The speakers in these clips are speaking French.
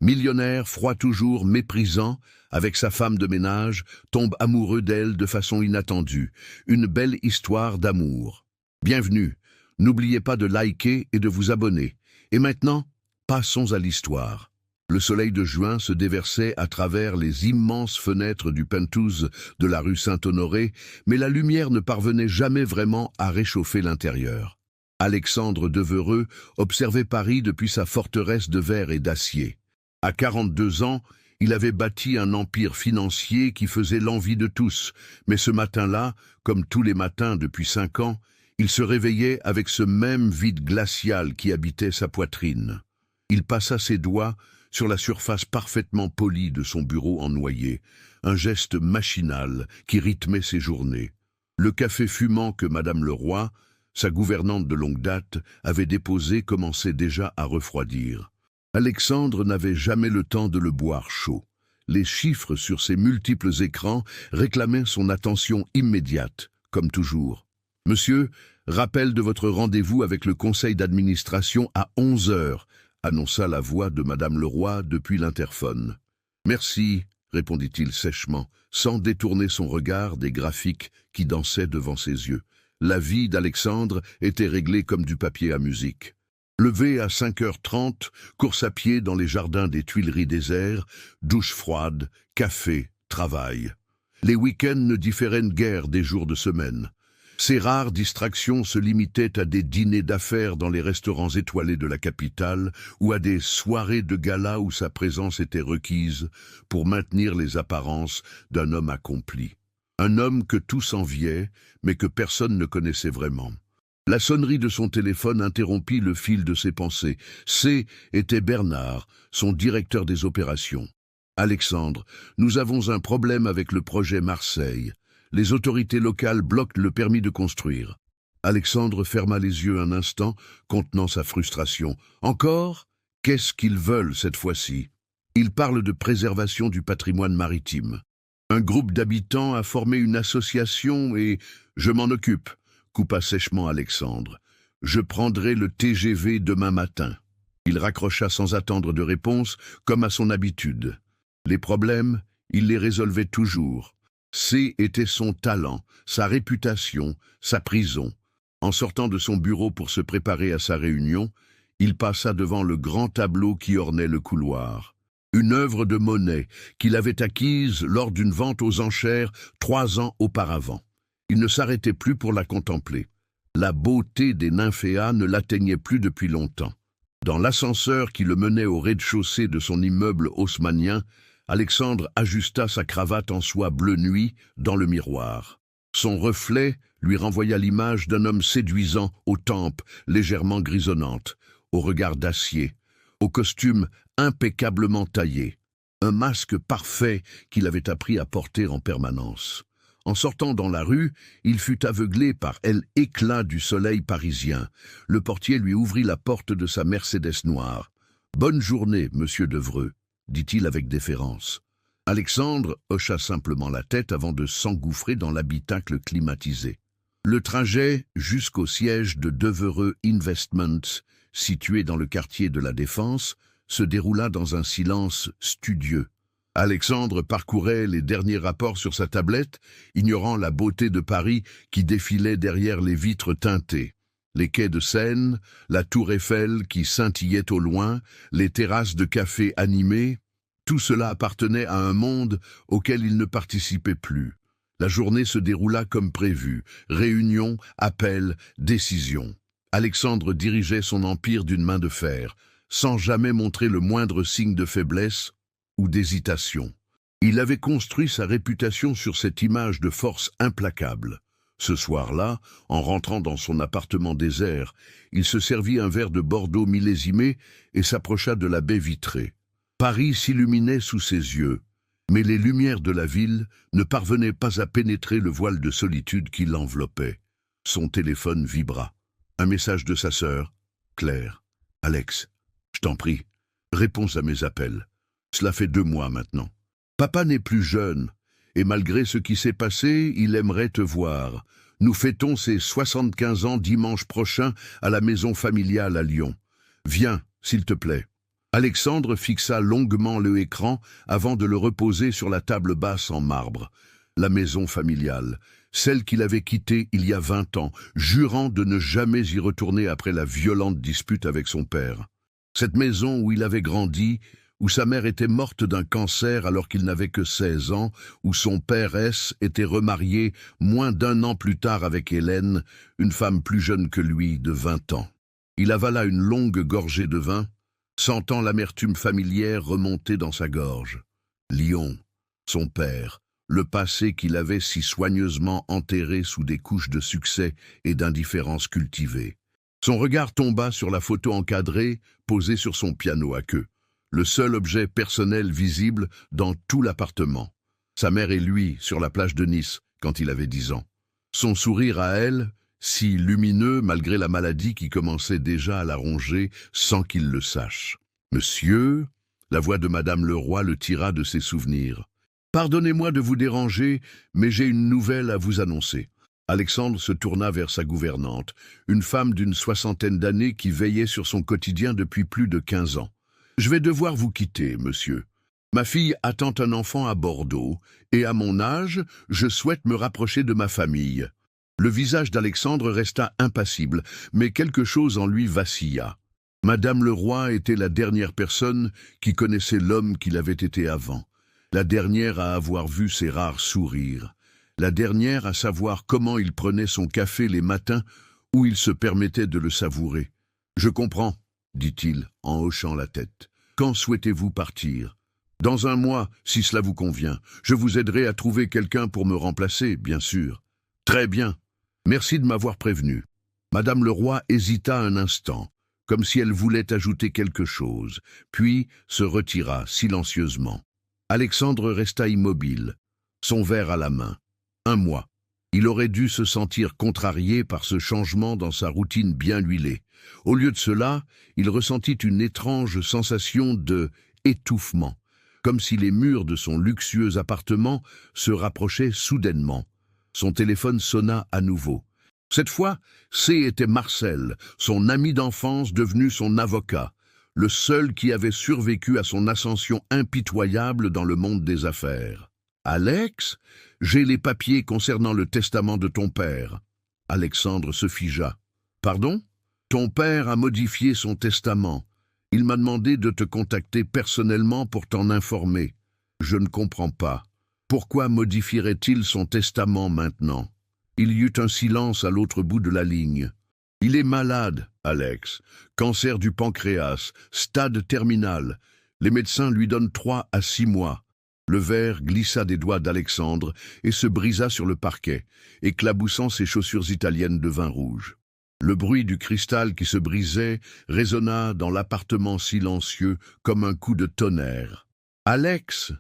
Millionnaire, froid toujours, méprisant, avec sa femme de ménage, tombe amoureux d'elle de façon inattendue. Une belle histoire d'amour. Bienvenue. N'oubliez pas de liker et de vous abonner. Et maintenant, passons à l'histoire. Le soleil de juin se déversait à travers les immenses fenêtres du penthouse de la rue Saint-Honoré, mais la lumière ne parvenait jamais vraiment à réchauffer l'intérieur. Alexandre Devereux observait Paris depuis sa forteresse de verre et d'acier. À 42 ans, il avait bâti un empire financier qui faisait l'envie de tous, mais ce matin-là, comme tous les matins depuis 5 ans, il se réveillait avec ce même vide glacial qui habitait sa poitrine. Il passa ses doigts sur la surface parfaitement polie de son bureau en noyer, un geste machinal qui rythmait ses journées. Le café fumant que Madame Leroy, sa gouvernante de longue date, avait déposé commençait déjà à refroidir. Alexandre n'avait jamais le temps de le boire chaud. Les chiffres sur ses multiples écrans réclamaient son attention immédiate, comme toujours. « Monsieur, rappel de votre rendez-vous avec le conseil d'administration à 11 heures, annonça la voix de Madame Leroy depuis l'interphone. « Merci, répondit-il sèchement, sans détourner son regard des graphiques qui dansaient devant ses yeux. La vie d'Alexandre était réglée comme du papier à musique. Levé à 5h30, course à pied dans les jardins des Tuileries déserts, douche froide, café, travail. Les week-ends ne différaient guère des jours de semaine. Ses rares distractions se limitaient à des dîners d'affaires dans les restaurants étoilés de la capitale ou à des soirées de gala où sa présence était requise pour maintenir les apparences d'un homme accompli. Un homme que tous enviaient, mais que personne ne connaissait vraiment. La sonnerie de son téléphone interrompit le fil de ses pensées. Était Bernard, son directeur des opérations. « Alexandre, nous avons un problème avec le projet Marseille. Les autorités locales bloquent le permis de construire. » Alexandre ferma les yeux un instant, contenant sa frustration. « Encore ? Qu'est-ce qu'ils veulent cette fois-ci ? » Ils parlent de préservation du patrimoine maritime. Un groupe d'habitants a formé une association et je m'en occupe, coupa sèchement Alexandre. Je prendrai le TGV demain matin. Il raccrocha sans attendre de réponse, comme à son habitude. Les problèmes, il les résolvait toujours. Était son talent, sa réputation, sa prison. En sortant de son bureau pour se préparer à sa réunion, il passa devant le grand tableau qui ornait le couloir. Une œuvre de Monet qu'il avait acquise lors d'une vente aux enchères 3 ans auparavant. Il ne s'arrêtait plus pour la contempler. La beauté des nymphéas ne l'atteignait plus depuis longtemps. Dans l'ascenseur qui le menait au rez-de-chaussée de son immeuble haussmannien, Alexandre ajusta sa cravate en soie bleu nuit dans le miroir. Son reflet lui renvoya l'image d'un homme séduisant aux tempes légèrement grisonnantes, au regard d'acier, au costume impeccablement taillé, un masque parfait qu'il avait appris à porter en permanence. En sortant dans la rue, il fut aveuglé par l'éclat du soleil parisien. Le portier lui ouvrit la porte de sa Mercedes noire. « Bonne journée, monsieur Devereux », dit-il avec déférence. Alexandre hocha simplement la tête avant de s'engouffrer dans l'habitacle climatisé. Le trajet jusqu'au siège de Devereux Investments, situé dans le quartier de la Défense, se déroula dans un silence studieux. Alexandre parcourait les derniers rapports sur sa tablette, ignorant la beauté de Paris qui défilait derrière les vitres teintées. Les quais de Seine, la tour Eiffel qui scintillait au loin, les terrasses de café animées, tout cela appartenait à un monde auquel il ne participait plus. La journée se déroula comme prévu, réunion, appel, décision. Alexandre dirigeait son empire d'une main de fer, sans jamais montrer le moindre signe de faiblesse ou d'hésitation. Il avait construit sa réputation sur cette image de force implacable. Ce soir-là, en rentrant dans son appartement désert, il se servit un verre de Bordeaux millésimé et s'approcha de la baie vitrée. Paris s'illuminait sous ses yeux, mais les lumières de la ville ne parvenaient pas à pénétrer le voile de solitude qui l'enveloppait. Son téléphone vibra. Un message de sa sœur, Claire. « Alex, je t'en prie, réponds à mes appels. Cela fait 2 mois maintenant. Papa n'est plus jeune, et malgré ce qui s'est passé, il aimerait te voir. Nous fêtons ses 75 ans dimanche prochain à la maison familiale à Lyon. Viens, s'il te plaît. » Alexandre fixa longuement l'écran avant de le reposer sur la table basse en marbre. La maison familiale, celle qu'il avait quittée il y a 20 ans, jurant de ne jamais y retourner après la violente dispute avec son père. Cette maison où il avait grandi, où sa mère était morte d'un cancer alors qu'il n'avait que 16 ans, où son père S était remarié moins d'1 an plus tard avec Hélène, une femme plus jeune que lui de 20 ans. Il avala une longue gorgée de vin, sentant l'amertume familière remonter dans sa gorge. Lyon, son père, le passé qu'il avait si soigneusement enterré sous des couches de succès et d'indifférence cultivée. Son regard tomba sur la photo encadrée posée sur son piano à queue, le seul objet personnel visible dans tout l'appartement. Sa mère et lui sur la plage de Nice quand il avait 10 ans. Son sourire à elle, si lumineux malgré la maladie qui commençait déjà à la ronger sans qu'il le sache. « Monsieur ?» La voix de Madame Leroy le tira de ses souvenirs. « Pardonnez-moi de vous déranger, mais j'ai une nouvelle à vous annoncer. » Alexandre se tourna vers sa gouvernante, une femme d'une 60aine d'années qui veillait sur son quotidien depuis plus de 15 ans. « Je vais devoir vous quitter, monsieur. Ma fille attend un enfant à Bordeaux, et à mon âge, je souhaite me rapprocher de ma famille. » Le visage d'Alexandre resta impassible, mais quelque chose en lui vacilla. Madame Leroy était la dernière personne qui connaissait l'homme qu'il avait été avant, la dernière à avoir vu ses rares sourires, la dernière à savoir comment il prenait son café les matins où il se permettait de le savourer. « Je comprends, » dit-il en hochant la tête. « Quand souhaitez-vous partir ? » « Dans 1 mois, si cela vous convient. Je vous aiderai à trouver quelqu'un pour me remplacer, bien sûr. »« Très bien. Merci de m'avoir prévenu. » Madame Leroy hésita un instant, comme si elle voulait ajouter quelque chose, puis se retira silencieusement. Alexandre resta immobile, son verre à la main. 1 mois. Il aurait dû se sentir contrarié par ce changement dans sa routine bien huilée. Au lieu de cela, il ressentit une étrange sensation de étouffement, comme si les murs de son luxueux appartement se rapprochaient soudainement. Son téléphone sonna à nouveau. Cette fois, C était Marcel, son ami d'enfance devenu son avocat, le seul qui avait survécu à son ascension impitoyable dans le monde des affaires. « Alex, j'ai les papiers concernant le testament de ton père. » Alexandre se figea. « Pardon ? Ton père a modifié son testament. Il m'a demandé de te contacter personnellement pour t'en informer. Je ne comprends pas. Pourquoi modifierait-il son testament maintenant ?» Il y eut un silence à l'autre bout de la ligne. « Il est malade, Alex. Cancer du pancréas, stade terminal. Les médecins lui donnent 3 à 6 mois. » Le verre glissa des doigts d'Alexandre et se brisa sur le parquet, éclaboussant ses chaussures italiennes de vin rouge. Le bruit du cristal qui se brisait résonna dans l'appartement silencieux comme un coup de tonnerre. « Alex,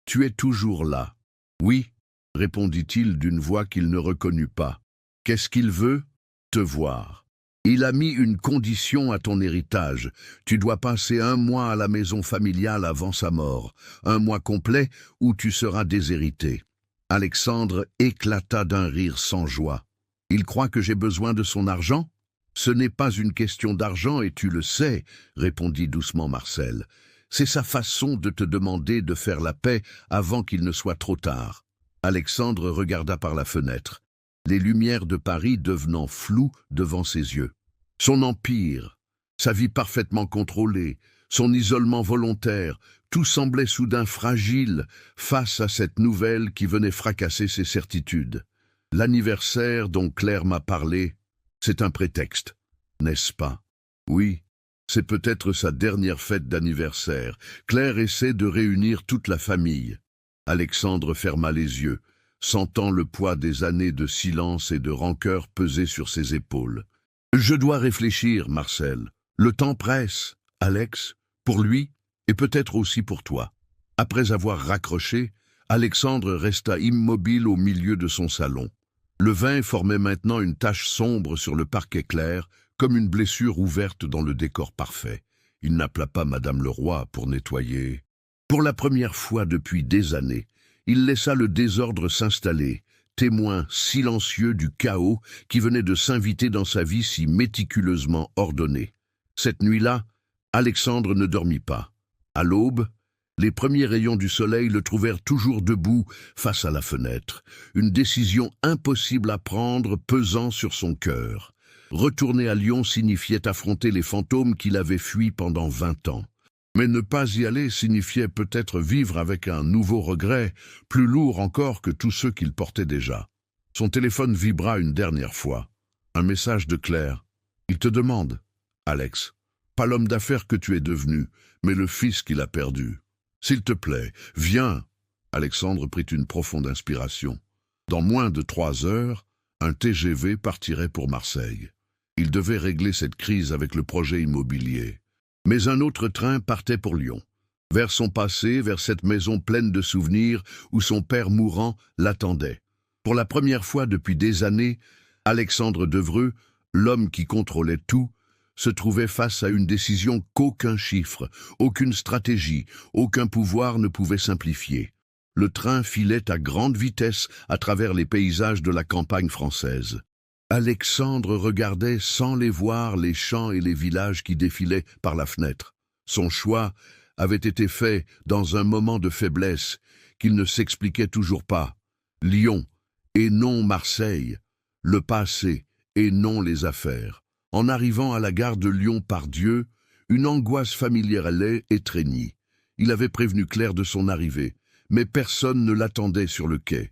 tu es toujours là. »« Oui, » répondit-il d'une voix qu'il ne reconnut pas. « Qu'est-ce qu'il veut ? Te voir. Il a mis une condition à ton héritage. Tu dois passer 1 mois à la maison familiale avant sa mort. 1 mois complet où tu seras déshérité. » Alexandre éclata d'un rire sans joie. « Il croit que j'ai besoin de son argent ? » « Ce n'est pas une question d'argent et tu le sais, » répondit doucement Marcel. « C'est sa façon de te demander de faire la paix avant qu'il ne soit trop tard. » Alexandre regarda par la fenêtre, les lumières de Paris devenant floues devant ses yeux. Son empire, sa vie parfaitement contrôlée, son isolement volontaire, tout semblait soudain fragile face à cette nouvelle qui venait fracasser ses certitudes. L'anniversaire dont Claire m'a parlé, c'est un prétexte, n'est-ce pas? Oui, c'est peut-être sa dernière fête d'anniversaire. Claire essaie de réunir toute la famille. Alexandre ferma les yeux, sentant le poids des années de silence et de rancœur peser sur ses épaules. « Je dois réfléchir, Marcel. Le temps presse, Alex, pour lui et peut-être aussi pour toi. » Après avoir raccroché, Alexandre resta immobile au milieu de son salon. Le vin formait maintenant une tache sombre sur le parquet clair, comme une blessure ouverte dans le décor parfait. Il n'appela pas Madame Leroy pour nettoyer. Pour la première fois depuis des années, il laissa le désordre s'installer, témoin silencieux du chaos qui venait de s'inviter dans sa vie si méticuleusement ordonnée. Cette nuit-là, Alexandre ne dormit pas. À l'aube, les premiers rayons du soleil le trouvèrent toujours debout face à la fenêtre, une décision impossible à prendre pesant sur son cœur. Retourner à Lyon signifiait affronter les fantômes qu'il avait fuis pendant 20 ans. Mais ne pas y aller signifiait peut-être vivre avec un nouveau regret, plus lourd encore que tous ceux qu'il portait déjà. Son téléphone vibra une dernière fois. Un message de Claire. « Il te demande, Alex, pas l'homme d'affaires que tu es devenu, mais le fils qu'il a perdu. S'il te plaît, viens !» Alexandre prit une profonde inspiration. Dans moins de 3 heures, un TGV partirait pour Marseille. Il devait régler cette crise avec le projet immobilier. Mais un autre train partait pour Lyon, vers son passé, vers cette maison pleine de souvenirs où son père mourant l'attendait. Pour la première fois depuis des années, Alexandre Devreux, l'homme qui contrôlait tout, se trouvait face à une décision qu'aucun chiffre, aucune stratégie, aucun pouvoir ne pouvait simplifier. Le train filait à grande vitesse à travers les paysages de la campagne française. Alexandre regardait sans les voir les champs et les villages qui défilaient par la fenêtre. Son choix avait été fait dans un moment de faiblesse qu'il ne s'expliquait toujours pas. Lyon et non Marseille, le passé et non les affaires. En arrivant à la gare de Lyon-Part-Dieu, une angoisse familière l'étreignit. Il avait prévenu Claire de son arrivée, mais personne ne l'attendait sur le quai.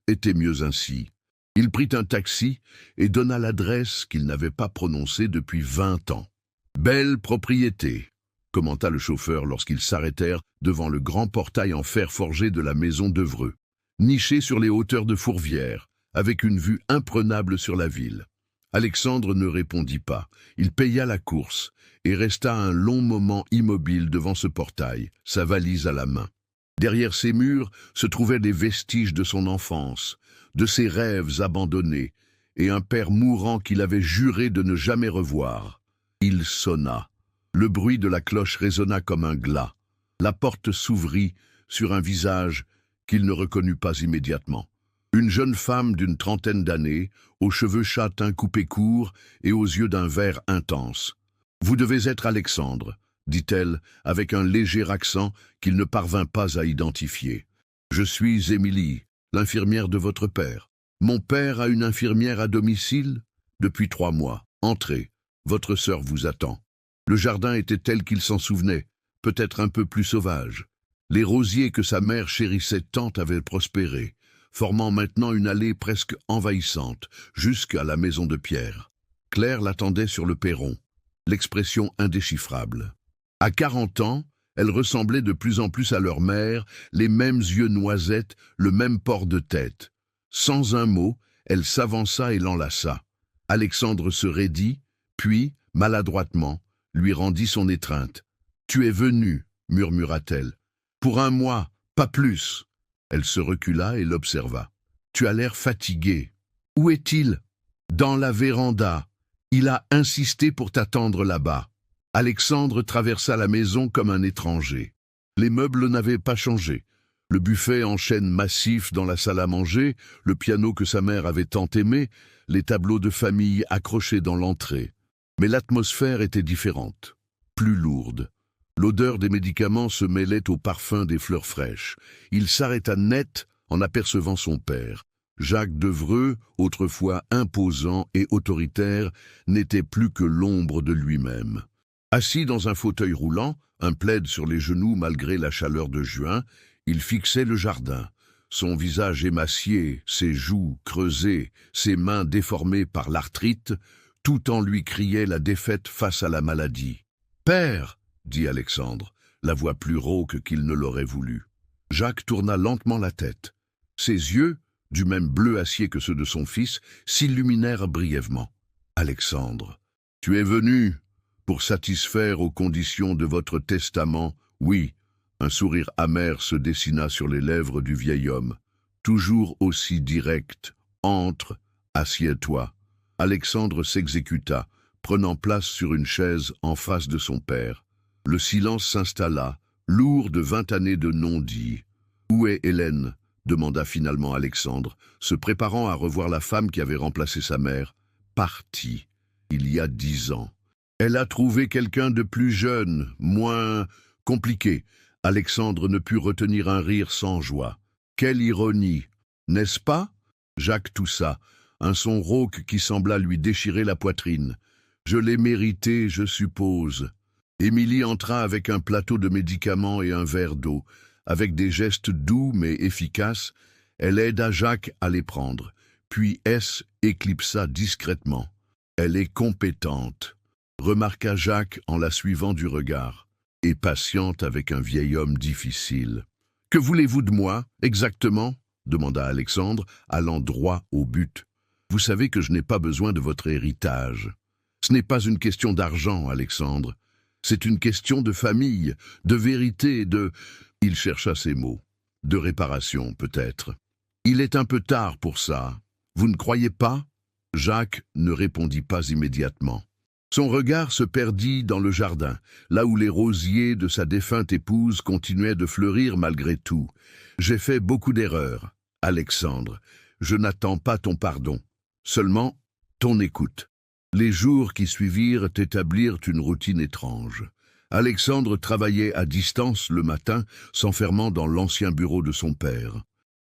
Était mieux ainsi. Il prit un taxi et donna l'adresse qu'il n'avait pas prononcée depuis 20 ans. « Belle propriété », commenta le chauffeur lorsqu'ils s'arrêtèrent devant le grand portail en fer forgé de la maison Devreux, niché sur les hauteurs de Fourvière, avec une vue imprenable sur la ville. Alexandre ne répondit pas. Il paya la course et resta un long moment immobile devant ce portail, sa valise à la main. Derrière ces murs se trouvaient les vestiges de son enfance, de ses rêves abandonnés, et un père mourant qu'il avait juré de ne jamais revoir. Il sonna. Le bruit de la cloche résonna comme un glas. La porte s'ouvrit sur un visage qu'il ne reconnut pas immédiatement. Une jeune femme d'une 30aine d'années, aux cheveux châtains coupés courts et aux yeux d'un vert intense. « Vous devez être Alexandre », dit-elle avec un léger accent qu'il ne parvint pas à identifier. « Je suis Émilie, l'infirmière de votre père. Mon père a une infirmière à domicile depuis 3 mois. Entrez, votre sœur vous attend. » Le jardin était tel qu'il s'en souvenait, peut-être un peu plus sauvage. Les rosiers que sa mère chérissait tant avaient prospéré, formant maintenant une allée presque envahissante, jusqu'à la maison de pierre. Claire l'attendait sur le perron, l'expression indéchiffrable. À 40 ans, elle ressemblait de plus en plus à leur mère, les mêmes yeux noisettes, le même port de tête. Sans un mot, elle s'avança et l'enlaça. Alexandre se raidit, puis, maladroitement, lui rendit son étreinte. « Tu es venu, murmura-t-elle. Pour 1 mois, pas plus. » Elle se recula et l'observa. « Tu as l'air fatigué. Où est-il ?»« Dans la véranda. Il a insisté pour t'attendre là-bas. » Alexandre traversa la maison comme un étranger. Les meubles n'avaient pas changé. Le buffet en chêne massif dans la salle à manger, le piano que sa mère avait tant aimé, les tableaux de famille accrochés dans l'entrée. Mais l'atmosphère était différente, plus lourde. L'odeur des médicaments se mêlait au parfum des fleurs fraîches. Il s'arrêta net en apercevant son père. Jacques Devreux, autrefois imposant et autoritaire, n'était plus que l'ombre de lui-même. Assis dans un fauteuil roulant, un plaid sur les genoux malgré la chaleur de juin, il fixait le jardin. Son visage émacié, ses joues creusées, ses mains déformées par l'arthrite, tout en lui criait la défaite face à la maladie. « Père !» dit Alexandre, la voix plus rauque qu'il ne l'aurait voulu. Jacques tourna lentement la tête. Ses yeux, du même bleu acier que ceux de son fils, s'illuminèrent brièvement. « Alexandre, tu es venu pour satisfaire aux conditions de votre testament, oui. » Un sourire amer se dessina sur les lèvres du vieil homme. Toujours aussi direct. « Entre, assieds-toi. » Alexandre s'exécuta, prenant place sur une chaise en face de son père. Le silence s'installa, lourd de 20 années de non-dit. « Où est Hélène ?» demanda finalement Alexandre, se préparant à revoir la femme qui avait remplacé sa mère. « Partie, il y a 10 ans. » Elle a trouvé quelqu'un de plus jeune, moins compliqué. Alexandre ne put retenir un rire sans joie. Quelle ironie, n'est-ce pas? Jacques toussa, un son rauque qui sembla lui déchirer la poitrine. Je l'ai mérité, je suppose. Émilie entra avec un plateau de médicaments et un verre d'eau. Avec des gestes doux mais efficaces, elle aida Jacques à les prendre. Puis S éclipsa discrètement. Elle est compétente, remarqua Jacques en la suivant du regard, et patiente avec un vieil homme difficile. Que voulez-vous de moi, exactement? Demanda Alexandre, allant droit au but. Vous savez que je n'ai pas besoin de votre héritage. Ce n'est pas une question d'argent, Alexandre. C'est une question de famille, de vérité, de... Il chercha ses mots. De réparation, peut-être. Il est un peu tard pour ça. Vous ne croyez pas? Jacques ne répondit pas immédiatement. Son regard se perdit dans le jardin, là où les rosiers de sa défunte épouse continuaient de fleurir malgré tout. J'ai fait beaucoup d'erreurs, Alexandre. Je n'attends pas ton pardon, seulement ton écoute. Les jours qui suivirent établirent une routine étrange. Alexandre travaillait à distance le matin, s'enfermant dans l'ancien bureau de son père.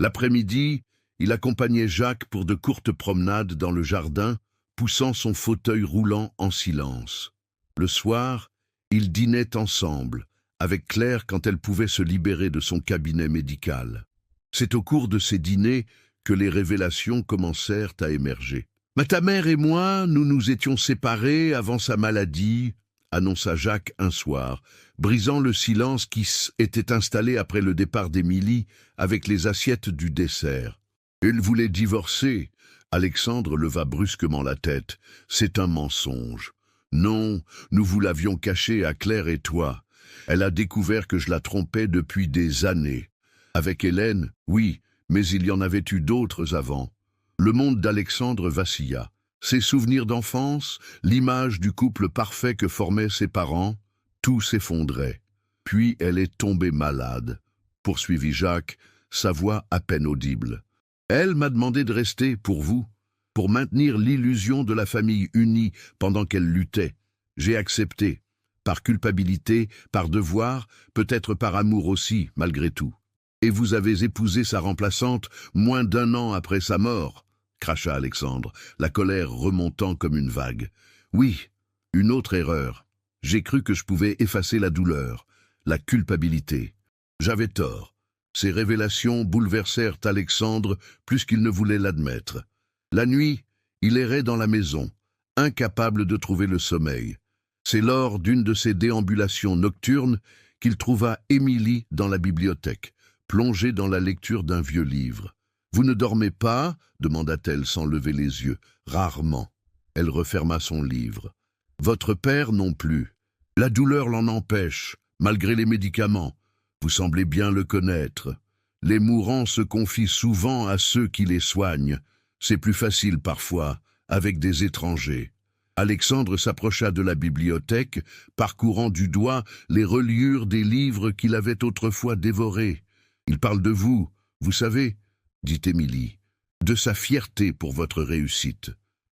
L'après-midi, il accompagnait Jacques pour de courtes promenades dans le jardin, poussant son fauteuil roulant en silence. Le soir, ils dînaient ensemble, avec Claire quand elle pouvait se libérer de son cabinet médical. C'est au cours de ces dîners que les révélations commencèrent à émerger. « Ta mère et moi, nous nous étions séparés avant sa maladie », annonça Jacques un soir, brisant le silence qui s'était installé après le départ d'Émilie avec les assiettes du dessert. Elle voulait divorcer. Alexandre leva brusquement la tête. C'est un mensonge. Non, nous vous l'avions caché à Claire et toi. Elle a découvert que je la trompais depuis des années. Avec Hélène, oui, mais il y en avait eu d'autres avant. Le monde d'Alexandre vacilla. Ses souvenirs d'enfance, l'image du couple parfait que formaient ses parents, tout s'effondrait. Puis elle est tombée malade, poursuivit Jacques, sa voix à peine audible. Elle m'a demandé de rester pour vous, pour maintenir l'illusion de la famille unie pendant qu'elle luttait. J'ai accepté, par culpabilité, par devoir, peut-être par amour aussi, malgré tout. Et vous avez épousé sa remplaçante moins d'1 an après sa mort, cracha Alexandre, la colère remontant comme une vague. Oui, une autre erreur. J'ai cru que je pouvais effacer la douleur, la culpabilité. J'avais tort. Ces révélations bouleversèrent Alexandre plus qu'il ne voulait l'admettre. La nuit, il errait dans la maison, incapable de trouver le sommeil. C'est lors d'une de ces déambulations nocturnes qu'il trouva Émilie dans la bibliothèque, plongée dans la lecture d'un vieux livre. « Vous ne dormez pas ?» demanda-t-elle sans lever les yeux. « Rarement. » Elle referma son livre. « Votre père non plus. La douleur l'en empêche, malgré les médicaments. Vous semblez bien le connaître. Les mourants se confient souvent à ceux qui les soignent. C'est plus facile parfois, avec des étrangers. » Alexandre s'approcha de la bibliothèque, parcourant du doigt les reliures des livres qu'il avait autrefois dévorés. « Il parle de vous, vous savez, » dit Émilie, « de sa fierté pour votre réussite,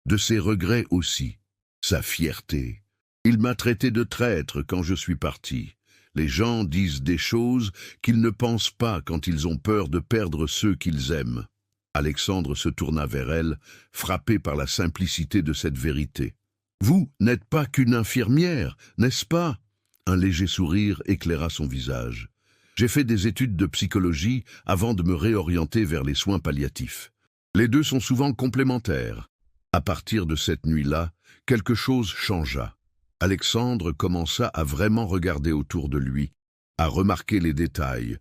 de ses regrets aussi. Sa fierté. Il m'a traité de traître quand je suis parti. Les gens disent des choses qu'ils ne pensent pas quand ils ont peur de perdre ceux qu'ils aiment. » Alexandre se tourna vers elle, frappé par la simplicité de cette vérité. « Vous n'êtes pas qu'une infirmière, n'est-ce pas ?» Un léger sourire éclaira son visage. « J'ai fait des études de psychologie avant de me réorienter vers les soins palliatifs. Les deux sont souvent complémentaires. » À partir de cette nuit-là, quelque chose changea. Alexandre commença à vraiment regarder autour de lui, à remarquer les détails.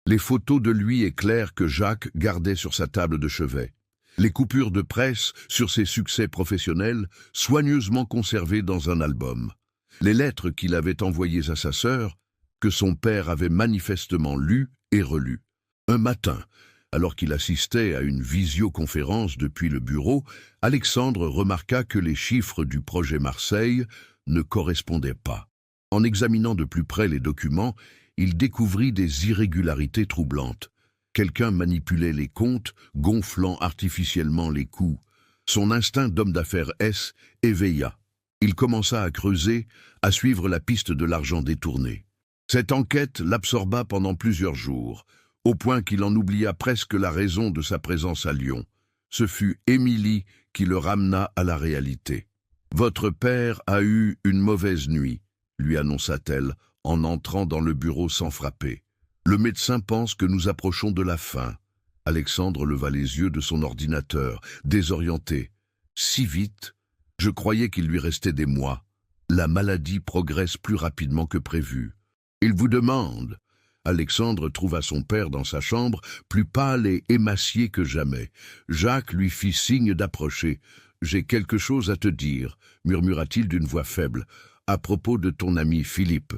Les photos de lui et Claire que Jacques gardait sur sa table de chevet. Les coupures de presse sur ses succès professionnels, soigneusement conservées dans un album. Les lettres qu'il avait envoyées à sa sœur, que son père avait manifestement lues et relues. Un matin, alors qu'il assistait à une visioconférence depuis le bureau, Alexandre remarqua que les chiffres du projet Marseille ne correspondaient pas. En examinant de plus près les documents, il découvrit des irrégularités troublantes. Quelqu'un manipulait les comptes, gonflant artificiellement les coûts. Son instinct d'homme d'affaires éveilla. Il commença à creuser, à suivre la piste de l'argent détourné. Cette enquête l'absorba pendant plusieurs jours, au point qu'il en oublia presque la raison de sa présence à Lyon. Ce fut Émilie qui le ramena à la réalité. « Votre père a eu une mauvaise nuit », lui annonça-t-elle en entrant dans le bureau sans frapper. « Le médecin pense que nous approchons de la fin. » Alexandre leva les yeux de son ordinateur, désorienté. « Si vite ? Je croyais qu'il lui restait des mois. La maladie progresse plus rapidement que prévu. Il vous demande. » Alexandre trouva son père dans sa chambre, plus pâle et émacié que jamais. Jacques lui fit signe d'approcher. « J'ai quelque chose à te dire, » murmura-t-il d'une voix faible, « à propos de ton ami Philippe. »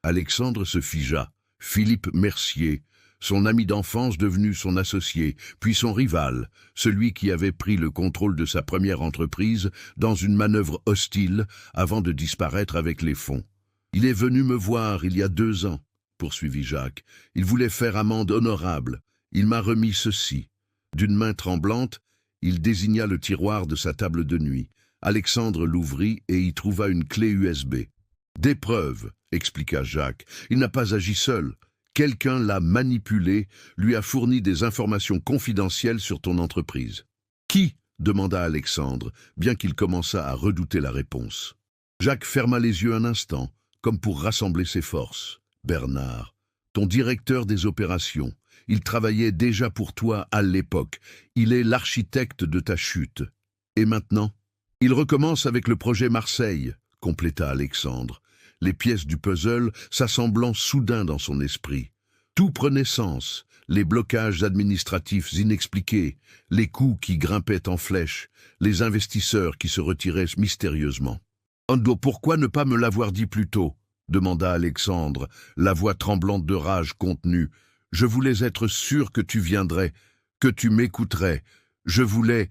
Alexandre se figea. Philippe Mercier, son ami d'enfance devenu son associé, puis son rival, celui qui avait pris le contrôle de sa première entreprise dans une manœuvre hostile avant de disparaître avec les fonds. « Il est venu me voir il y a 2 ans, » poursuivit Jacques. « Il voulait faire amende honorable. Il m'a remis ceci. » D'une main tremblante, il désigna le tiroir de sa table de nuit. Alexandre l'ouvrit et y trouva une clé USB. « Des preuves, » expliqua Jacques. « Il n'a pas agi seul. Quelqu'un l'a manipulé, lui a fourni des informations confidentielles sur ton entreprise. »« Qui ?» demanda Alexandre, bien qu'il commençât à redouter la réponse. Jacques ferma les yeux un instant, comme pour rassembler ses forces. « Bernard, ton directeur des opérations. Il travaillait déjà pour toi à l'époque. Il est l'architecte de ta chute. Et maintenant ? Il recommence avec le projet Marseille, compléta Alexandre, les pièces du puzzle s'assemblant soudain dans son esprit. Tout prenait sens, les blocages administratifs inexpliqués, les coûts qui grimpaient en flèche, les investisseurs qui se retiraient mystérieusement. « Ando, pourquoi ne pas me l'avoir dit plus tôt ?» demanda Alexandre, la voix tremblante de rage contenue. « Je voulais être sûr que tu viendrais, que tu m'écouterais. Je voulais... »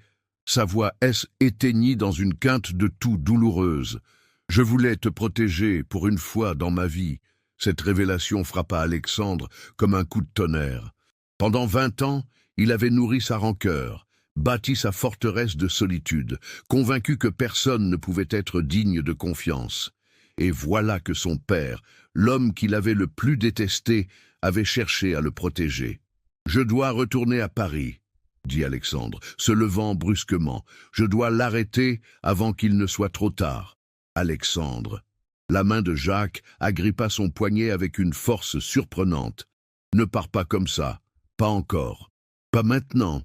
Sa voix éteignit dans une quinte de toux douloureuse. « Je voulais te protéger pour une fois dans ma vie. » Cette révélation frappa Alexandre comme un coup de tonnerre. Pendant 20 ans, il avait nourri sa rancœur, bâti sa forteresse de solitude, convaincu que personne ne pouvait être digne de confiance. Et voilà que son père, l'homme qu'il avait le plus détesté, avait cherché à le protéger. « Je dois retourner à Paris, » dit Alexandre, se levant brusquement. « Je dois l'arrêter avant qu'il ne soit trop tard. » Alexandre. La main de Jacques agrippa son poignet avec une force surprenante. « Ne pars pas comme ça, pas encore, pas maintenant. »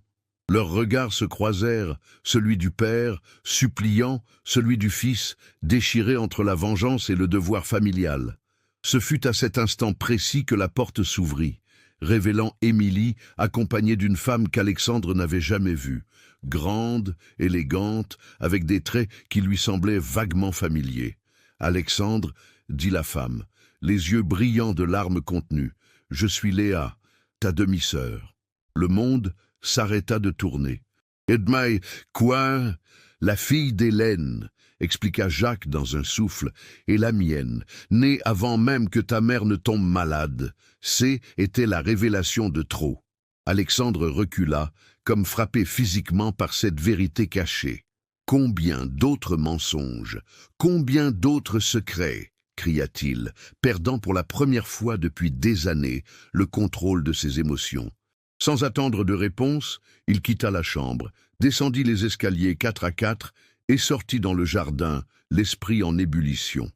Leurs regards se croisèrent, celui du père, suppliant, celui du fils, déchiré entre la vengeance et le devoir familial. Ce fut à cet instant précis que la porte s'ouvrit, révélant Émilie, accompagnée d'une femme qu'Alexandre n'avait jamais vue, grande, élégante, avec des traits qui lui semblaient vaguement familiers. « Alexandre, » dit la femme, les yeux brillants de larmes contenues, « je suis Léa, ta demi-sœur. » Le monde s'arrêta de tourner. « Edmaï, quoi ? La fille d'Hélène, » expliqua Jacques dans un souffle, « et la mienne, née avant même que ta mère ne tombe malade. Était la révélation de trop. » Alexandre recula, comme frappé physiquement par cette vérité cachée. « Combien d'autres mensonges, combien d'autres secrets ?» cria-t-il, perdant pour la première fois depuis des années le contrôle de ses émotions. Sans attendre de réponse, il quitta la chambre, descendit les escaliers 4 à 4 et sortit dans le jardin, l'esprit en ébullition.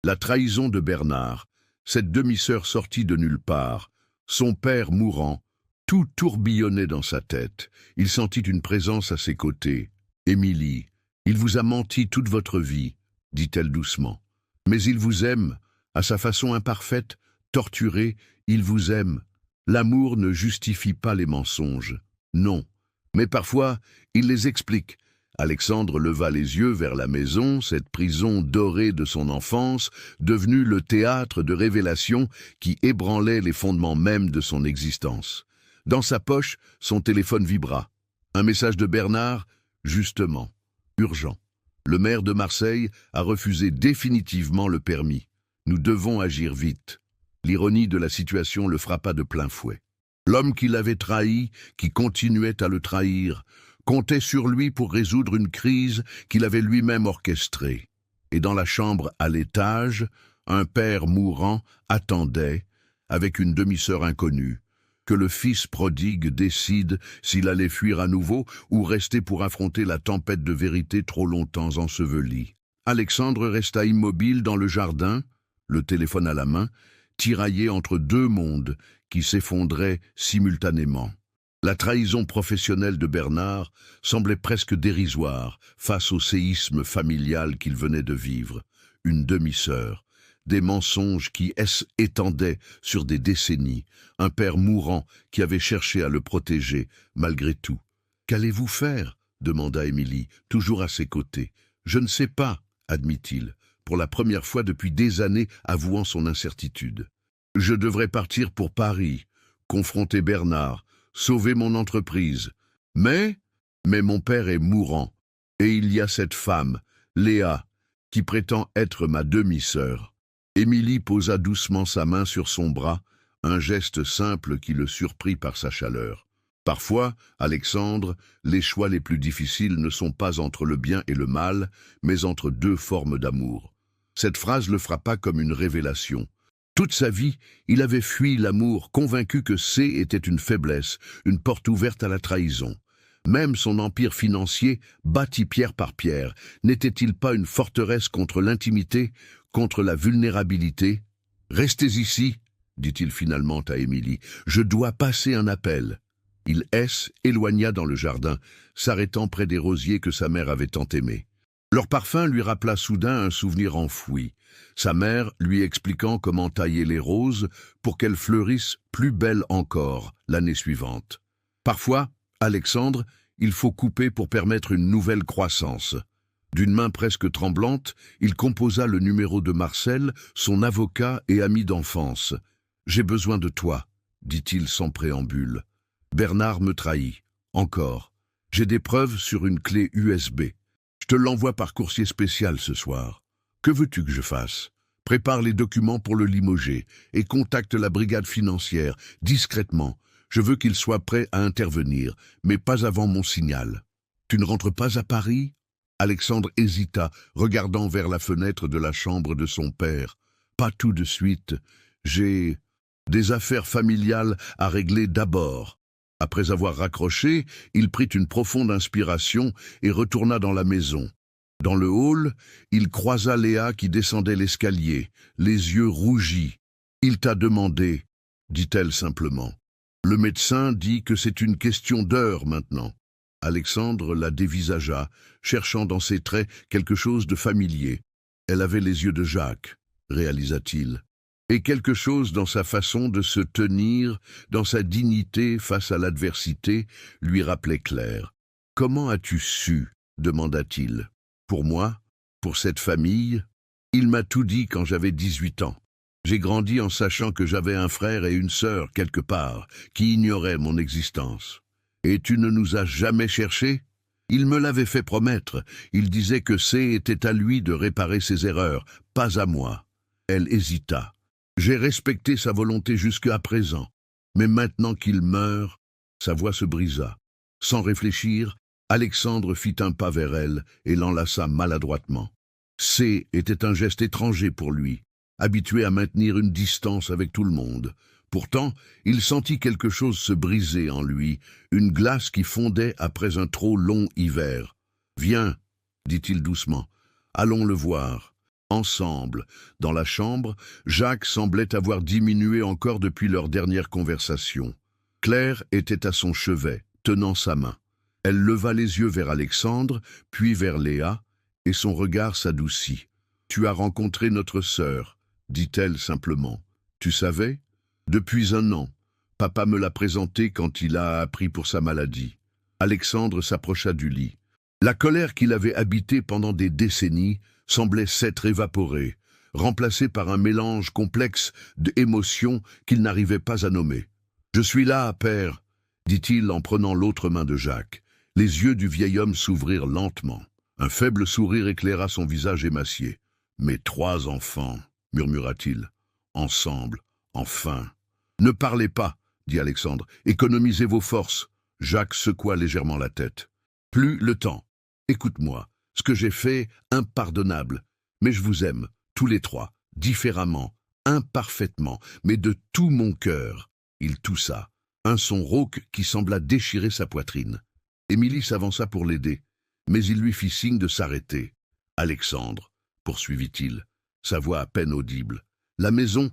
La trahison de Bernard, cette demi-sœur sortie de nulle part, son père mourant, tout tourbillonnait dans sa tête. Il sentit une présence à ses côtés. « Émilie, il vous a menti toute votre vie, » dit-elle doucement. « Mais il vous aime, à sa façon imparfaite, torturée, il vous aime. L'amour ne justifie pas les mensonges, non. Mais parfois, il les explique. » Alexandre leva les yeux vers la maison, cette prison dorée de son enfance, devenue le théâtre de révélations qui ébranlait les fondements mêmes de son existence. Dans sa poche, son téléphone vibra. Un message de Bernard, justement, urgent. Le maire de Marseille a refusé définitivement le permis. Nous devons agir vite. L'ironie de la situation le frappa de plein fouet. L'homme qui l'avait trahi, qui continuait à le trahir, comptait sur lui pour résoudre une crise qu'il avait lui-même orchestrée. et dans la chambre à l'étage, un père mourant attendait, avec une demi-sœur inconnue, que le fils prodigue décide s'il allait fuir à nouveau ou rester pour affronter la tempête de vérité trop longtemps ensevelie. Alexandre resta immobile dans le jardin, le téléphone à la main, tiraillé entre deux mondes qui s'effondraient simultanément. La trahison professionnelle de Bernard semblait presque dérisoire face au séisme familial qu'il venait de vivre. Une demi-sœur, des mensonges qui s'étendaient sur des décennies, un père mourant qui avait cherché à le protéger malgré tout. « Qu'allez-vous faire ?» demanda Émilie, toujours à ses côtés. « Je ne sais pas, » admit-il, pour la première fois depuis des années avouant son incertitude. « Je devrais partir pour Paris, confronter Bernard, sauver mon entreprise. Mais mon père est mourant, et il y a cette femme, Léa, qui prétend être ma demi-sœur. » Émilie posa doucement sa main sur son bras, un geste simple qui le surprit par sa chaleur. Parfois, Alexandre, les choix les plus difficiles ne sont pas entre le bien et le mal, mais entre deux formes d'amour. Cette phrase le frappa comme une révélation. Toute sa vie, il avait fui l'amour, convaincu que était une faiblesse, une porte ouverte à la trahison. Même son empire financier, bâti pierre par pierre, n'était-il pas une forteresse contre l'intimité, contre la vulnérabilité? « Restez ici, » dit-il finalement à Émilie. « Je dois passer un appel. » Il éloigna dans le jardin, s'arrêtant près des rosiers que sa mère avait tant aimés. Leur parfum lui rappela soudain un souvenir enfoui, sa mère lui expliquant comment tailler les roses pour qu'elles fleurissent plus belles encore l'année suivante. Parfois, Alexandre, il faut couper pour permettre une nouvelle croissance. D'une main presque tremblante, il composa le numéro de Marcel, son avocat et ami d'enfance. « J'ai besoin de toi, » dit-il sans préambule. « Bernard me trahit. Encore. J'ai des preuves sur une clé USB. Je te l'envoie par coursier spécial ce soir. Que veux-tu que je fasse? Prépare les documents pour le limoger et contacte la brigade financière, discrètement. Je veux qu'il soit prêt à intervenir, mais pas avant mon signal. Tu ne rentres pas à Paris ?» Alexandre hésita, regardant vers la fenêtre de la chambre de son père. « Pas tout de suite. J'ai des affaires familiales à régler d'abord. » Après avoir raccroché, il prit une profonde inspiration et retourna dans la maison. Dans le hall, il croisa Léa qui descendait l'escalier, les yeux rougis. « Il t'a demandé, » dit-elle simplement. « Le médecin dit que c'est une question d'heure maintenant. » Alexandre la dévisagea, cherchant dans ses traits quelque chose de familier. Elle avait les yeux de Jacques, réalisa-t-il, et quelque chose dans sa façon de se tenir, dans sa dignité face à l'adversité, lui rappelait Claire. « Comment as-tu su ?» demanda-t-il. « Pour moi, pour cette famille, il m'a tout dit quand j'avais 18 ans. J'ai grandi en sachant que j'avais un frère et une sœur quelque part, qui ignoraient mon existence. Et tu ne nous as jamais cherchés? Il me l'avait fait promettre. Il disait que était à lui de réparer ses erreurs, pas à moi. » Elle hésita. « J'ai respecté sa volonté jusqu'à présent. Mais maintenant qu'il meurt... » Sa voix se brisa. Sans réfléchir, Alexandre fit un pas vers elle et l'enlaça maladroitement. Était un geste étranger pour lui, habitué à maintenir une distance avec tout le monde. Pourtant, il sentit quelque chose se briser en lui, une glace qui fondait après un trop long hiver. « Viens, » dit-il doucement, « allons le voir. » Ensemble, dans la chambre, Jacques semblait avoir diminué encore depuis leur dernière conversation. Claire était à son chevet, tenant sa main. Elle leva les yeux vers Alexandre, puis vers Léa, et son regard s'adoucit. « Tu as rencontré notre sœur, » dit-elle simplement. « Tu savais ? Depuis 1 an. Papa me l'a présentée quand il a appris pour sa maladie. » Alexandre s'approcha du lit. La colère qu'il avait habitée pendant des décennies semblait s'être évaporée, remplacée par un mélange complexe d'émotions qu'il n'arrivait pas à nommer. « Je suis là, père, » dit-il en prenant l'autre main de Jacques. Les yeux du vieil homme s'ouvrirent lentement. Un faible sourire éclaira son visage émacié. « Mes 3 enfants, » murmura-t-il. « Ensemble, enfin. »« Ne parlez pas, » dit Alexandre. « Économisez vos forces. » Jacques secoua légèrement la tête. « Plus le temps. Écoute-moi. Ce que j'ai fait, impardonnable. Mais je vous aime, tous les trois, différemment, imparfaitement, mais de tout mon cœur. » Il toussa, un son rauque qui sembla déchirer sa poitrine. Émilie s'avança pour l'aider, mais il lui fit signe de s'arrêter. « Alexandre, » poursuivit-il, sa voix à peine audible, « la maison,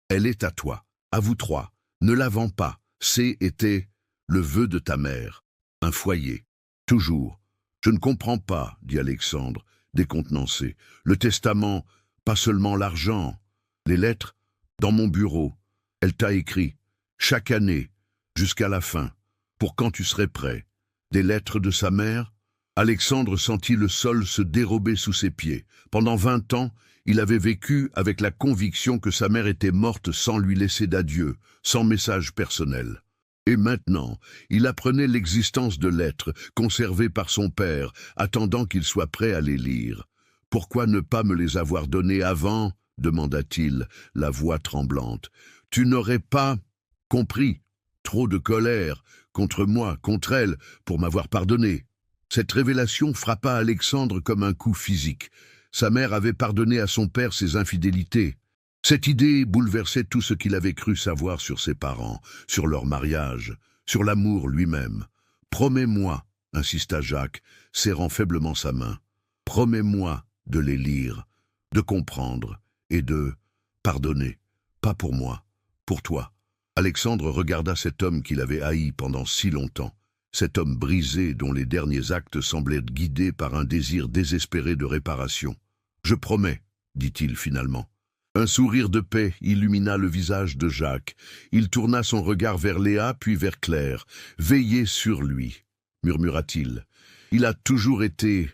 elle est à toi, à vous trois. Ne la vends pas, était le vœu de ta mère. Un foyer. Toujours. » « Je ne comprends pas, » dit Alexandre, décontenancé. « Le testament, pas seulement l'argent. Les lettres, dans mon bureau. Elle t'a écrit, chaque année, jusqu'à la fin, pour quand tu serais prêt. Des lettres de sa mère. » Alexandre sentit le sol se dérober sous ses pieds. Pendant 20 ans, il avait vécu avec la conviction que sa mère était morte sans lui laisser d'adieu, sans message personnel. Et maintenant, il apprenait l'existence de lettres conservées par son père, attendant qu'il soit prêt à les lire. « Pourquoi ne pas me les avoir données avant ?» demanda-t-il, la voix tremblante. « Tu n'aurais pas compris. Trop de colère, contre moi, contre elle, pour m'avoir pardonné. » Cette révélation frappa Alexandre comme un coup physique. Sa mère avait pardonné à son père ses infidélités. Cette idée bouleversait tout ce qu'il avait cru savoir sur ses parents, sur leur mariage, sur l'amour lui-même. « Promets-moi, » insista Jacques, serrant faiblement sa main. « Promets-moi de les lire, de comprendre et de pardonner. Pas pour moi, pour toi. » Alexandre regarda cet homme qu'il avait haï pendant si longtemps, cet homme brisé dont les derniers actes semblaient guidés par un désir désespéré de réparation. « Je promets, » dit-il finalement. Un sourire de paix illumina le visage de Jacques. Il tourna son regard vers Léa puis vers Claire. « Veillez sur lui, » murmura-t-il. « Il a toujours été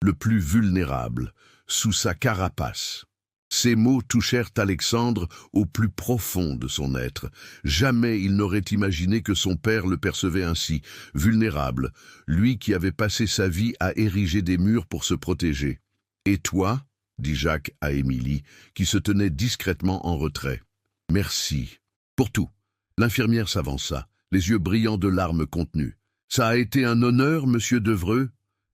le plus vulnérable, sous sa carapace. » Ces mots touchèrent Alexandre au plus profond de son être. Jamais il n'aurait imaginé que son père le percevait ainsi, vulnérable, lui qui avait passé sa vie à ériger des murs pour se protéger. « Et toi ?» dit Jacques à Émilie, qui se tenait discrètement en retrait. « Merci. Pour tout. » L'infirmière s'avança, les yeux brillants de larmes contenues. « Ça a été un honneur, monsieur Devreux ?»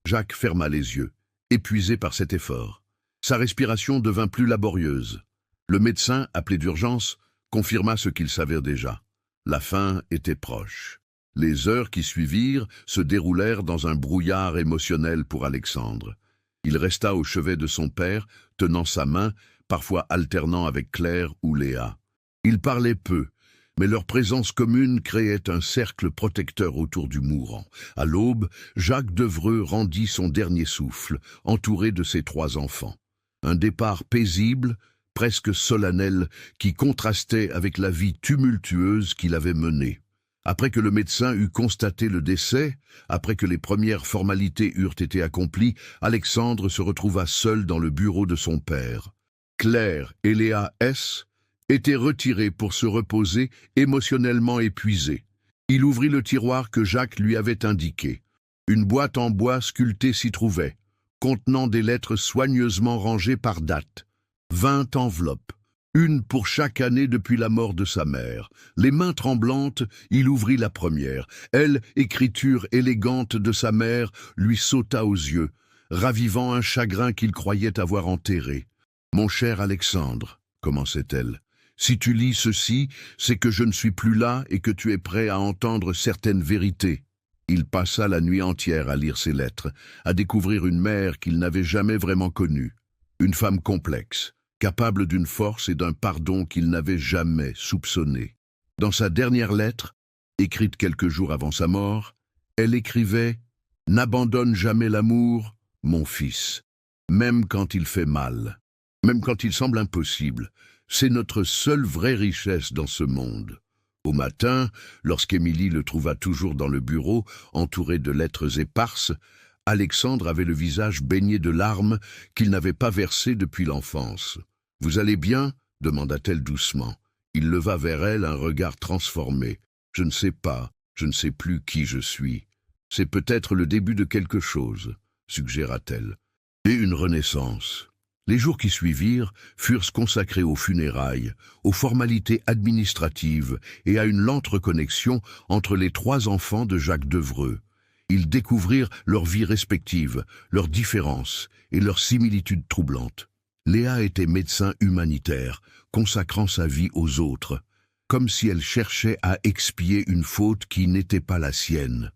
Jacques ferma les yeux, épuisé par cet effort. Sa respiration devint plus laborieuse. Le médecin, appelé d'urgence, confirma ce qu'il savait déjà. La fin était proche. Les heures qui suivirent se déroulèrent dans un brouillard émotionnel pour Alexandre. Il resta au chevet de son père, tenant sa main, parfois alternant avec Claire ou Léa. Ils parlaient peu, mais leur présence commune créait un cercle protecteur autour du mourant. À l'aube, Jacques Devreux rendit son dernier souffle, entouré de ses 3 enfants. Un départ paisible, presque solennel, qui contrastait avec la vie tumultueuse qu'il avait menée. Après que le médecin eut constaté le décès, après que les premières formalités eurent été accomplies, Alexandre se retrouva seul dans le bureau de son père. Claire et Léa S. étaient retirées pour se reposer, émotionnellement épuisées. Il ouvrit le tiroir que Jacques lui avait indiqué. Une boîte en bois sculptée s'y trouvait, contenant des lettres soigneusement rangées par date. 20 enveloppes. Une pour chaque année depuis la mort de sa mère. Les mains tremblantes, il ouvrit la première. Elle, écriture élégante de sa mère, lui sauta aux yeux, ravivant un chagrin qu'il croyait avoir enterré. « Mon cher Alexandre, » commençait-elle, « si tu lis ceci, c'est que je ne suis plus là et que tu es prêt à entendre certaines vérités. » Il passa la nuit entière à lire ces lettres, à découvrir une mère qu'il n'avait jamais vraiment connue. Une femme complexe, capable d'une force et d'un pardon qu'il n'avait jamais soupçonné. Dans sa dernière lettre, écrite quelques jours avant sa mort, elle écrivait « N'abandonne jamais l'amour, mon fils, même quand il fait mal, même quand il semble impossible. C'est notre seule vraie richesse dans ce monde. » Au matin, lorsqu'Émilie le trouva toujours dans le bureau, entouré de lettres éparses, Alexandre avait le visage baigné de larmes qu'il n'avait pas versées depuis l'enfance. « Vous allez bien ?» demanda-t-elle doucement. Il leva vers elle un regard transformé. « Je ne sais pas, je ne sais plus qui je suis. C'est peut-être le début de quelque chose, » suggéra-t-elle. « Et une renaissance. » Les jours qui suivirent furent consacrés aux funérailles, aux formalités administratives et à une lente reconnexion entre les 3 enfants de Jacques Devreux. Ils découvrirent leurs vies respectives, leurs différences et leurs similitudes troublantes. Léa était médecin humanitaire, consacrant sa vie aux autres, comme si elle cherchait à expier une faute qui n'était pas la sienne.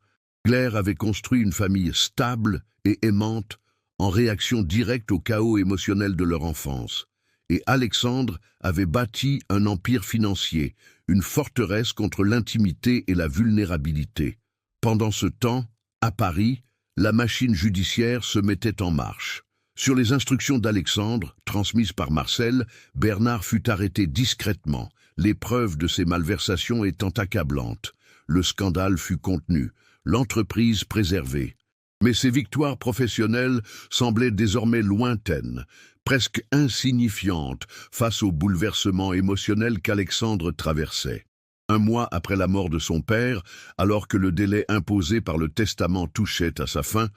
Claire avait construit une famille stable et aimante en réaction directe au chaos émotionnel de leur enfance. Et Alexandre avait bâti un empire financier, une forteresse contre l'intimité et la vulnérabilité. Pendant ce temps, à Paris, la machine judiciaire se mettait en marche. Sur les instructions d'Alexandre, transmises par Marcel, Bernard fut arrêté discrètement, les preuves de ses malversations étant accablantes. Le scandale fut contenu, l'entreprise préservée. Mais ses victoires professionnelles semblaient désormais lointaines, presque insignifiantes face au bouleversement émotionnel qu'Alexandre traversait. Un mois après la mort de son père, alors que le délai imposé par le testament touchait à sa fin,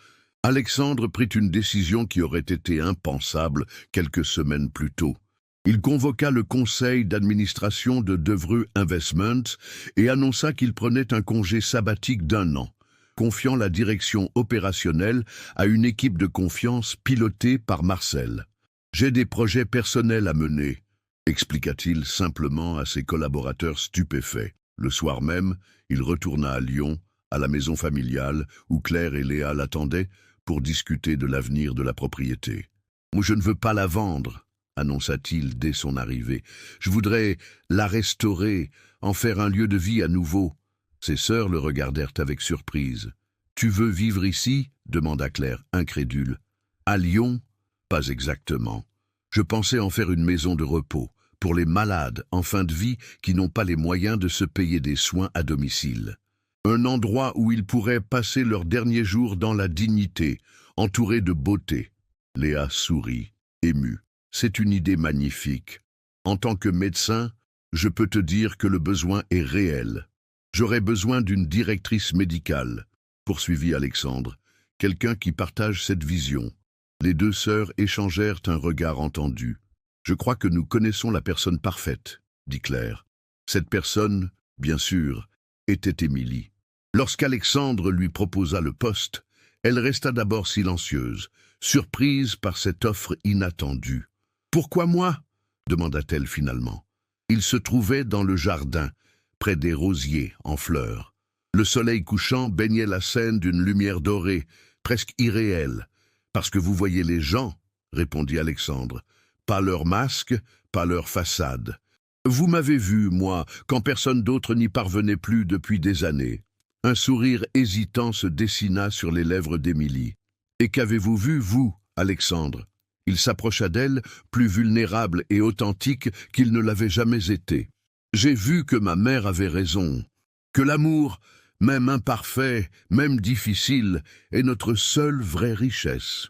Alexandre prit une décision qui aurait été impensable quelques semaines plus tôt. Il convoqua le conseil d'administration de Devreux Investments et annonça qu'il prenait un congé sabbatique d'1 an, confiant la direction opérationnelle à une équipe de confiance pilotée par Marcel. « J'ai des projets personnels à mener », expliqua-t-il simplement à ses collaborateurs stupéfaits. Le soir même, il retourna à Lyon, à la maison familiale, où Claire et Léa l'attendaient pour discuter de l'avenir de la propriété. « Moi, je ne veux pas la vendre », annonça-t-il dès son arrivée. « Je voudrais la restaurer, en faire un lieu de vie à nouveau. » Ses sœurs le regardèrent avec surprise. « Tu veux vivre ici ?» demanda Claire, incrédule. « À Lyon ? Pas exactement. Je pensais en faire une maison de repos, pour les malades en fin de vie qui n'ont pas les moyens de se payer des soins à domicile. Un endroit où ils pourraient passer leurs derniers jours dans la dignité, entourés de beauté. » Léa sourit, émue. « C'est une idée magnifique. En tant que médecin, je peux te dire que le besoin est réel. J'aurais besoin d'une directrice médicale, » poursuivit Alexandre, « quelqu'un qui partage cette vision. » Les deux sœurs échangèrent un regard entendu. « Je crois que nous connaissons la personne parfaite, » dit Claire. Cette personne, bien sûr, était Émilie. Lorsqu'Alexandre lui proposa le poste, elle resta d'abord silencieuse, surprise par cette offre inattendue. « Pourquoi moi ?» demanda-t-elle finalement. Il se trouvait dans le jardin, près des rosiers en fleurs. Le soleil couchant baignait la scène d'une lumière dorée, presque irréelle. « Parce que vous voyez les gens, » répondit Alexandre, « pas leur masque, pas leur façade. Vous m'avez vu, moi, quand personne d'autre n'y parvenait plus depuis des années. » Un sourire hésitant se dessina sur les lèvres d'Émilie. « Et qu'avez-vous vu, vous, Alexandre ?» Il s'approcha d'elle, plus vulnérable et authentique qu'il ne l'avait jamais été. « J'ai vu que ma mère avait raison, que l'amour, même imparfait, même difficile, est notre seule vraie richesse. »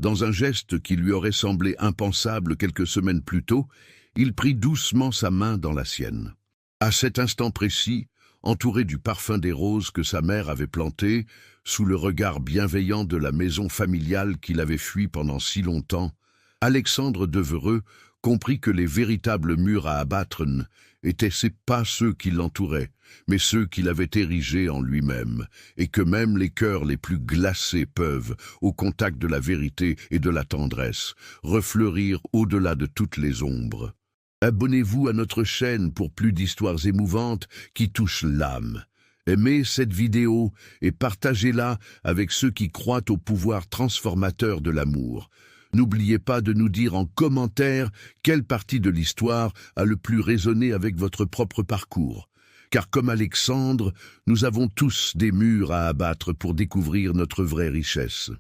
Dans un geste qui lui aurait semblé impensable quelques semaines plus tôt, il prit doucement sa main dans la sienne. À cet instant précis, entouré du parfum des roses que sa mère avait plantées, sous le regard bienveillant de la maison familiale qu'il avait fui pendant si longtemps, Alexandre Devereux comprit que les véritables murs à abattre étaient pas ceux qui l'entouraient, mais ceux qu'il avait érigés en lui-même, et que même les cœurs les plus glacés peuvent, au contact de la vérité et de la tendresse, refleurir au-delà de toutes les ombres. Abonnez-vous à notre chaîne pour plus d'histoires émouvantes qui touchent l'âme. Aimez cette vidéo et partagez-la avec ceux qui croient au pouvoir transformateur de l'amour. N'oubliez pas de nous dire en commentaire quelle partie de l'histoire a le plus résonné avec votre propre parcours. Car comme Alexandre, nous avons tous des murs à abattre pour découvrir notre vraie richesse.